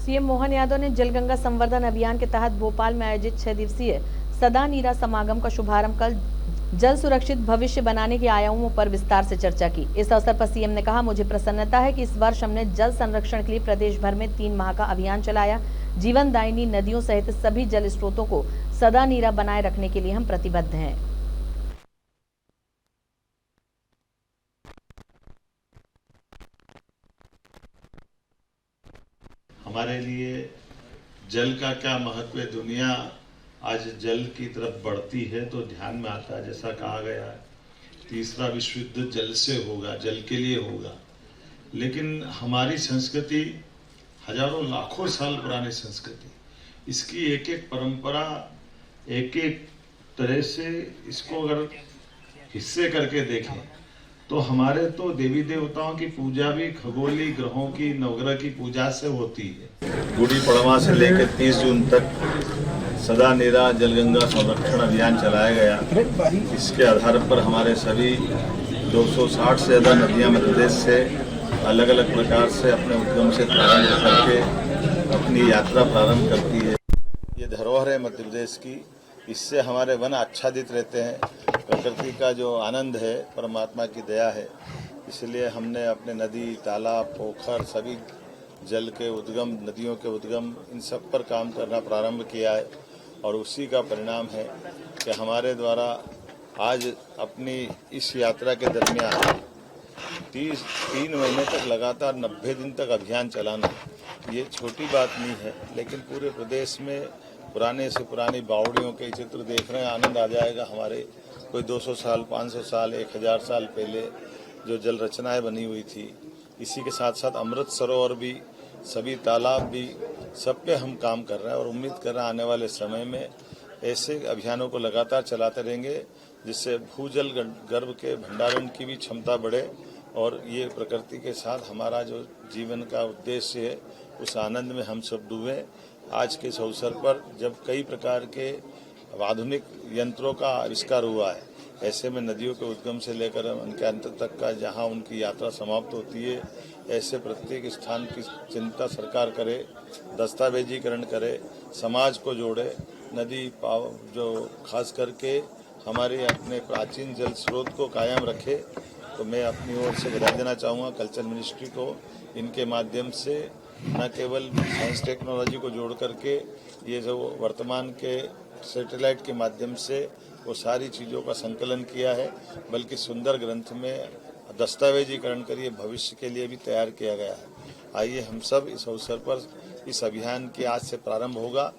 CM Mohan Yadav ने जल गंगा संवर्धन अभियान के तहत भोपाल में आयोजित 6 दिवसीय सदा नीरा समागम का शुभारंभ कर जल सुरक्षित भविष्य बनाने के आयामों पर विस्तार से चर्चा की। इस अवसर पर सीएम ने कहा, मुझे प्रसन्नता है कि इस वर्ष हमने जल संरक्षण के लिए प्रदेश भर में 3 माह का अभियान चलाया। जीवन दायिनी नदियों सहित सभी जल स्रोतों को सदा नीरा बनाए रखने के लिए हम प्रतिबद्ध हैं। हमारे लिए जल का क्या महत्व है। दुनिया आज जल की तरफ बढ़ती है तो ध्यान में आता है, जैसा कहा गया है, तीसरा विश्व युद्ध जल से होगा, जल के लिए होगा। लेकिन हमारी संस्कृति हजारों लाखों साल पुरानी संस्कृति, इसकी एक एक परंपरा, एक एक तरह से इसको अगर हिस्से करके देखें तो हमारे तो देवी देवताओं की पूजा भी खगोली ग्रहों की, नवग्रह की पूजा से होती है। गुड़ी पड़वा से लेकर 30 जून तक सदा नीरा जलगंगा संरक्षण अभियान चलाया गया। इसके आधार पर हमारे सभी 260 से ज़्यादा नदियां मध्य प्रदेश से अलग अलग प्रकार से अपने उद्गम से प्रारंभ करके अपनी यात्रा प्रारंभ करती है। ये धरोहर है मध्य प्रदेश की, इससे हमारे वन आच्छादित रहते हैं। प्रकृति का जो आनंद है परमात्मा की दया है, इसलिए हमने अपने नदी, तालाब, पोखर, सभी जल के उद्गम, नदियों के उद्गम, इन सब पर काम करना प्रारंभ किया है। और उसी का परिणाम है कि हमारे द्वारा आज अपनी इस यात्रा के दरमियान 3 महीने तक लगातार 90 दिन तक अभियान चलाना, ये छोटी बात नहीं है। लेकिन पूरे प्रदेश में पुराने से पुरानी बावड़ियों के चित्र देख रहे हैं, आनंद आ जाएगा। हमारे कोई 200 साल, 500 साल, 1000 साल पहले जो जल रचनाएं बनी हुई थी, इसी के साथ साथ अमृत सरोवर भी, सभी तालाब भी, सब पे हम काम कर रहे हैं। और उम्मीद कर रहे हैं आने वाले समय में ऐसे अभियानों को लगातार चलाते रहेंगे, जिससे भूजल गर्भ के भंडारण की भी क्षमता बढ़े और ये प्रकृति के साथ हमारा जो जीवन का उद्देश्य है, उस आनंद में हम सब डूबे। आज के इस अवसर पर जब कई प्रकार के आधुनिक यंत्रों का आविष्कार हुआ है, ऐसे में नदियों के उद्गम से लेकर उनके अंत तक का जहां उनकी यात्रा समाप्त होती है, ऐसे प्रत्येक स्थान की चिंता सरकार करे, दस्तावेजीकरण करे, समाज को जोड़े, नदी जो खास करके हमारे अपने प्राचीन जल स्रोत को कायम रखे। तो मैं अपनी ओर से बधाई देना चाहूँगा कल्चर मिनिस्ट्री को। इनके माध्यम से न केवल साइंस टेक्नोलॉजी को जोड़ करके ये जो वर्तमान के सैटेलाइट के माध्यम से वो सारी चीज़ों का संकलन किया है, बल्कि सुंदर ग्रंथ में दस्तावेजीकरण कर भविष्य के लिए भी तैयार किया गया है। आइए हम सब इस अवसर पर इस अभियान की आज से प्रारंभ होगा